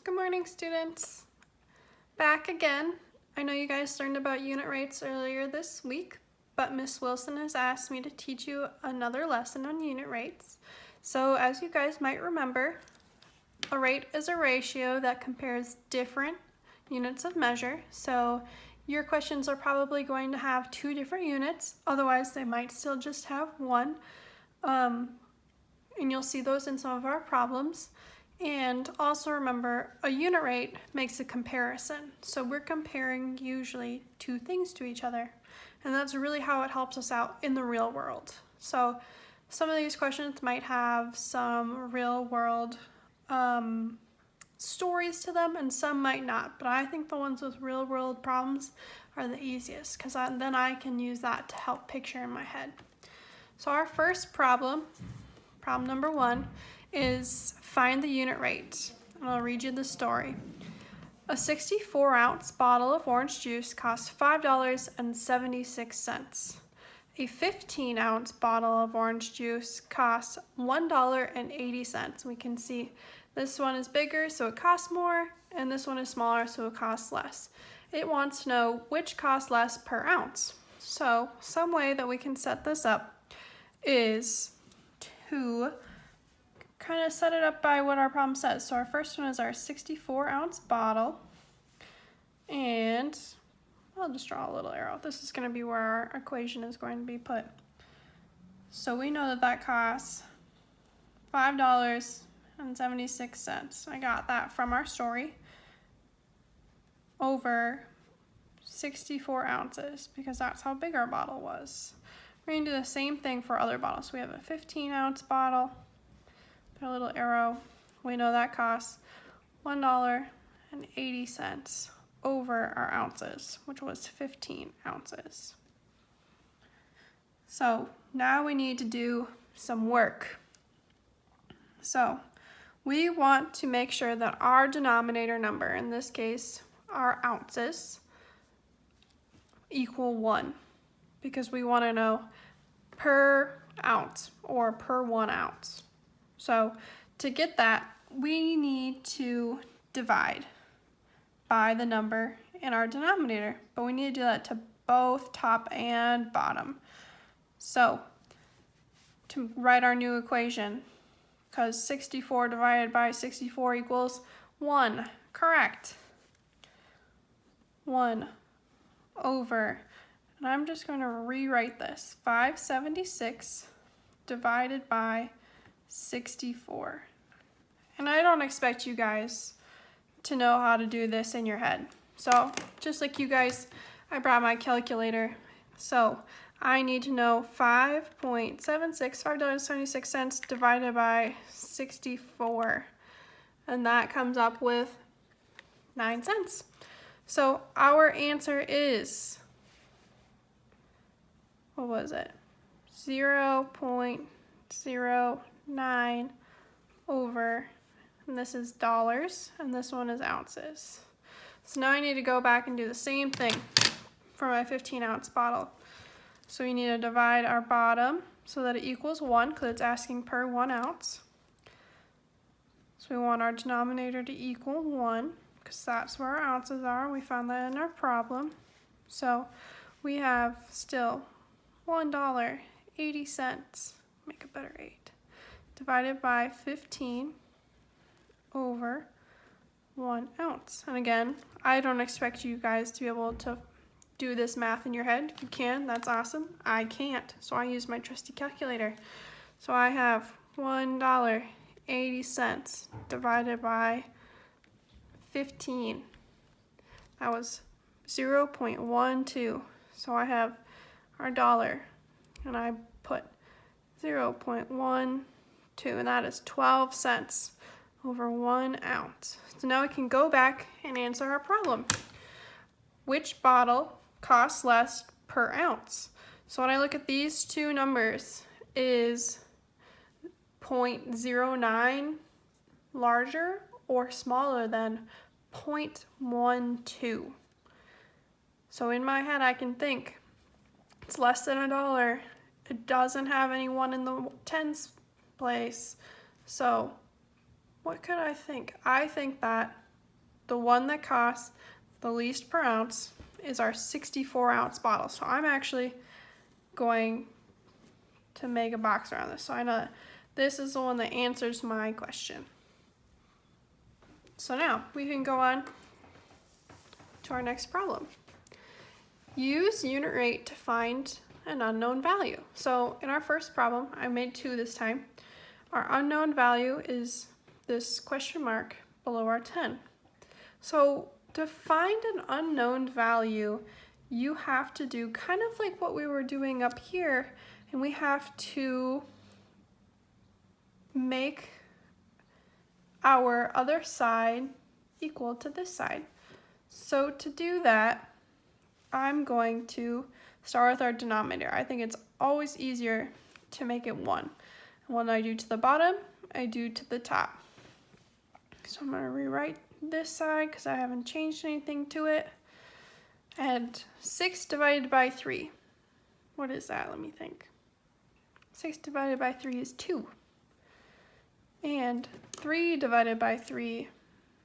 Good morning, students. Back again. I know you guys learned about unit rates earlier this week, but Miss Wilson has asked me to teach you another lesson on unit rates. So as you guys might remember, a rate is a ratio that compares different units of measure. So your questions are probably going to have two different units, otherwise they might still just have one. And you'll see those in some of our problems. And also remember, a unit rate makes a comparison. So we're comparing usually two things to each other. And that's really how it helps us out in the real world. So some of these questions might have some real world stories to them and some might not. But I think the ones with real world problems are the easiest because then I can use that to help picture in my head. So our first problem number 1, is find the unit rate. And I'll read you the story. A 64-ounce bottle of orange juice costs $5.76. A 15-ounce bottle of orange juice costs $1.80. We can see this one is bigger, so it costs more, and this one is smaller, so it costs less. It wants to know which costs less per ounce. So some way that we can set this up is to kind of set it up by what our problem says. So our first one is our 64-ounce bottle, and I'll just draw a little arrow. This is going to be where our equation is going to be put. So we know that that costs $5.76. I got that from our story over 64 ounces because that's how big our bottle was. We're going to do the same thing for other bottles. We have a 15-ounce bottle. Put a little arrow. We know that costs $1.80 over our ounces, which was 15 ounces. So now we need to do some work. So we want to make sure that our denominator number, in this case our ounces, equal 1, because we want to know per ounce or per 1 ounce. So to get that, we need to divide by the number in our denominator, but we need to do that to both top and bottom. So to write our new equation, because 64 divided by 64 equals 1, correct. 1 over, and I'm just going to rewrite this, 576 divided by 64. And I don't expect you guys to know how to do this in your head. So just like you guys, I brought my calculator. So I need to know $5.76 divided by 64. And that comes up with 9 cents. So our answer is, what was it? 0.09 over, and this is dollars, and this one is ounces. So now I need to go back and do the same thing for my 15-ounce bottle. So we need to divide our bottom so that it equals 1, because it's asking per 1 ounce. So we want our denominator to equal 1, because that's where our ounces are. We found that in our problem. So we have still $1.80, make a better 8, divided by 15 over 1 ounce. And again, I don't expect you guys to be able to do this math in your head. If you can, that's awesome. I can't, so I use my trusty calculator. So I have $1.80 divided by 15. That was 0.12. So I have our dollar, and I put 0.12, and that is 12 cents over 1 ounce. So now we can go back and answer our problem. Which bottle costs less per ounce? So when I look at these two numbers, is 0.09 larger or smaller than 0.12? So in my head I can think, it's less than $1. It doesn't have any 1 in the tens place. So what could I think? I think that the one that costs the least per ounce is our 64-ounce bottle. So I'm actually going to make a box around this. So I know that this is the one that answers my question. So now we can go on to our next problem. Use unit rate to find an unknown value. So in our first problem, I made 2 this time. Our unknown value is this question mark below our 10. So to find an unknown value, you have to do kind of like what we were doing up here, and we have to make our other side equal to this side. So to do that, I'm going to start with our denominator. I think it's always easier to make it 1. And what I do to the bottom, I do to the top. So I'm going to rewrite this side because I haven't changed anything to it. And 6 divided by 3. What is that? Let me think. 6 divided by 3 is 2. And 3 divided by 3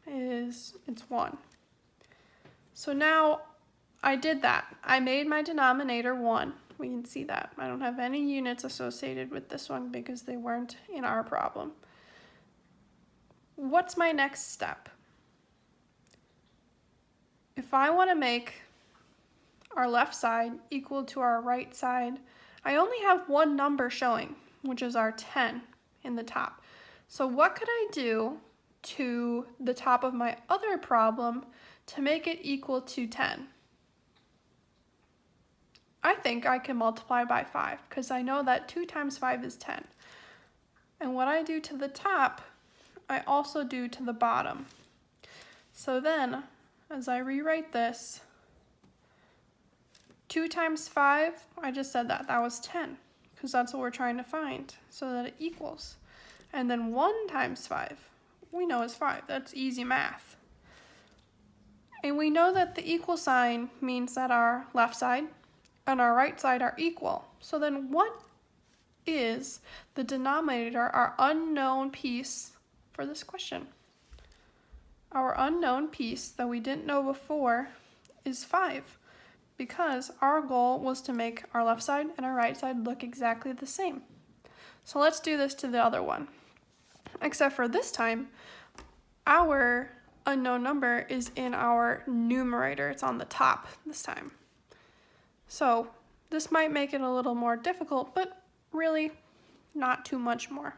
it's 1. So now I did that. I made my denominator 1. We can see that. I don't have any units associated with this one because they weren't in our problem. What's my next step? If I want to make our left side equal to our right side, I only have one number showing, which is our 10 in the top. So what could I do to the top of my other problem to make it equal to 10? I think I can multiply by 5 because I know that 2 times 5 is 10. And what I do to the top, I also do to the bottom. So then, as I rewrite this, 2 times 5, I just said that was 10 because that's what we're trying to find so that it equals. And then 1 times 5, we know is 5. That's easy math. And we know that the equal sign means that our left side and our right side are equal. So then what is the denominator, our unknown piece for this question? Our unknown piece that we didn't know before is 5 because our goal was to make our left side and our right side look exactly the same. So let's do this to the other one. Except for this time, our unknown number is in our numerator. It's on the top this time. So this might make it a little more difficult, but really not too much more.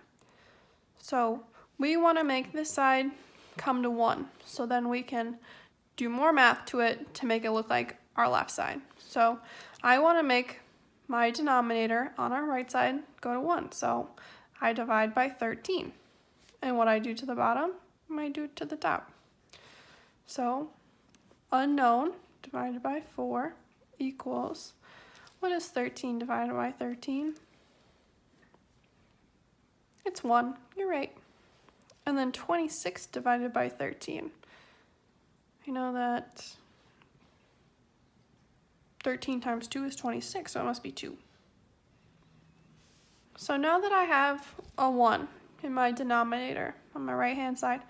So we want to make this side come to 1. So then we can do more math to it to make it look like our left side. So I want to make my denominator on our right side go to 1. So I divide by 13. And what I do to the bottom, I do to the top. So unknown divided by 4 equals, what is 13 divided by 13? It's 1, you're right. And then 26 divided by 13. I know that 13 times 2 is 26, so it must be 2. So now that I have a 1 in my denominator on my right-hand side,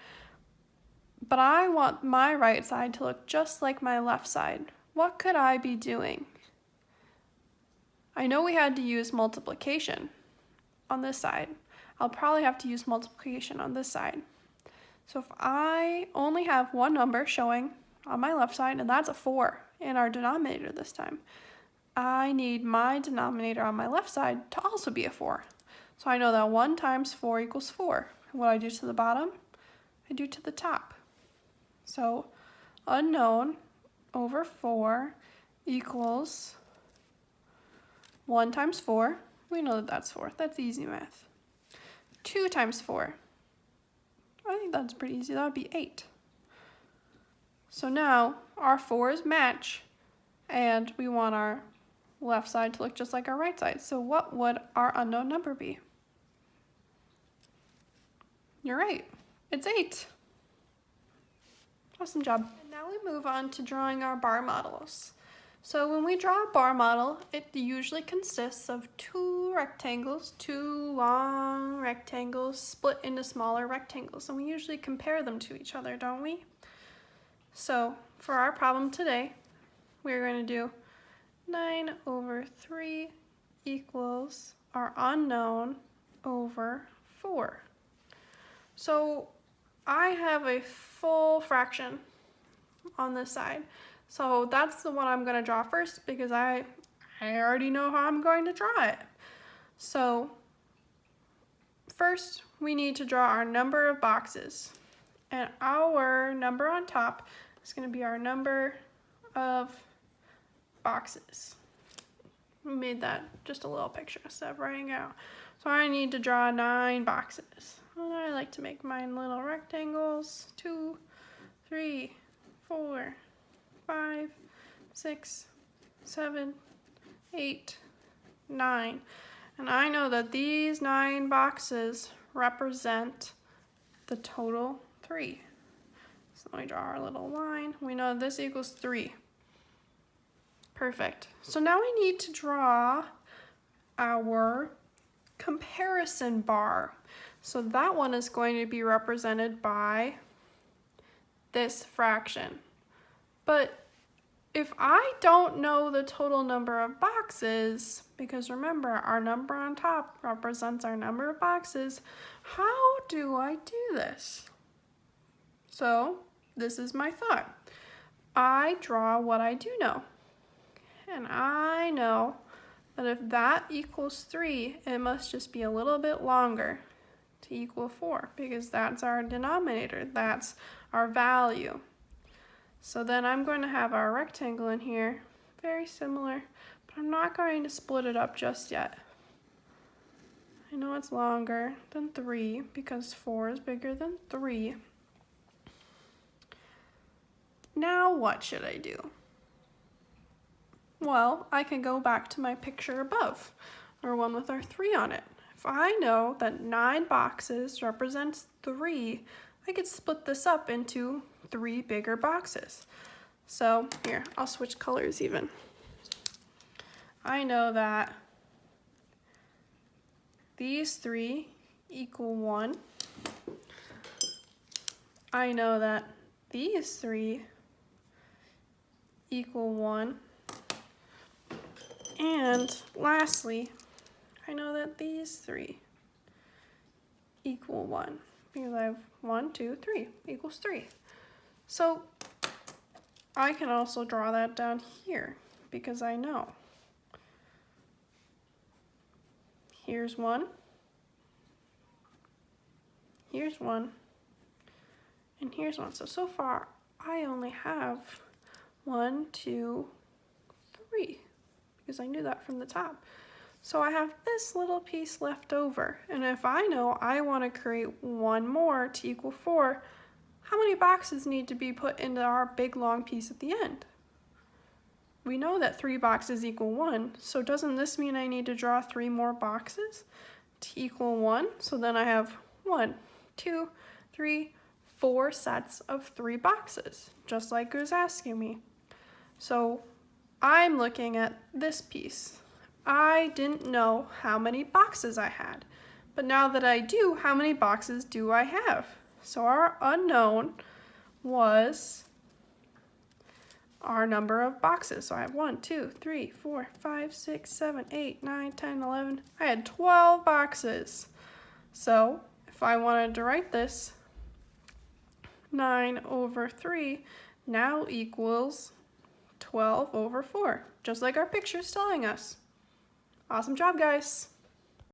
but I want my right side to look just like my left side, what could I be doing? I know we had to use multiplication on this side. I'll probably have to use multiplication on this side. So if I only have one number showing on my left side, and that's a 4 in our denominator this time, I need my denominator on my left side to also be a 4. So I know that 1 times 4 equals 4. And what I do to the bottom, I do to the top. So unknown over 4 equals 1 times 4. We know that that's 4. That's easy math. 2 times 4. I think that's pretty easy. That would be 8. So now our 4's match, and we want our left side to look just like our right side. So what would our unknown number be? You're right. It's 8. Awesome job. And now we move on to drawing our bar models. So when we draw a bar model, it usually consists of 2 rectangles, 2 long rectangles split into smaller rectangles. And we usually compare them to each other, don't we? So for our problem today, we're going to do 9 over 3 equals our unknown over 4. So I have a full fraction on this side. So that's the one I'm going to draw first because I already know how I'm going to draw it. So first we need to draw our number of boxes. And our number on top is going to be our number of boxes. We made that just a little picture instead of writing it out. So I need to draw 9 boxes. And I like to make mine little rectangles. 2, 3, 4, 5, 6, 7, 8, 9. And I know that these 9 boxes represent the total 3. So let me draw our little line. We know this equals 3. Perfect. So now we need to draw our comparison bar. So that one is going to be represented by this fraction. But if I don't know the total number of boxes, because remember our number on top represents our number of boxes, how do I do this? So this is my thought. I draw what I do know. And I know that if that equals 3, it must just be a little bit longer to equal 4 because that's our denominator, that's our value. So then I'm going to have our rectangle in here, very similar, but I'm not going to split it up just yet. I know it's longer than 3 because 4 is bigger than 3. Now what should I do? Well, I can go back to my picture above, or one with our 3 on it. If I know that 9 boxes represents 3, I could split this up into 3 bigger boxes. So here, I'll switch colors even. I know that these 3 equal 1. I know that these 3 equal 1. And lastly, I know that these 3 equal 1 because I have 1, 2, 3 equals 3. So I can also draw that down here because I know. Here's 1, here's 1, and here's 1. So far I only have 1, 2, 3. Because I knew that from the top. So I have this little piece left over. And if I know I want to create 1 more to equal 4, how many boxes need to be put into our big long piece at the end? We know that 3 boxes equal 1, so doesn't this mean I need to draw 3 more boxes to equal 1? So then I have 1, 2, 3, 4 sets of 3 boxes, just like it was asking me. So I'm looking at this piece. I didn't know how many boxes I had, but now that I do, how many boxes do I have? So our unknown was our number of boxes. So I have 1, 2, 3, 4, 5, 6, 7, 8, 9, 10, 11. I had 12 boxes. So if I wanted to write this, 9 over 3 now equals 12 over 4, just like our picture's telling us. Awesome job, guys.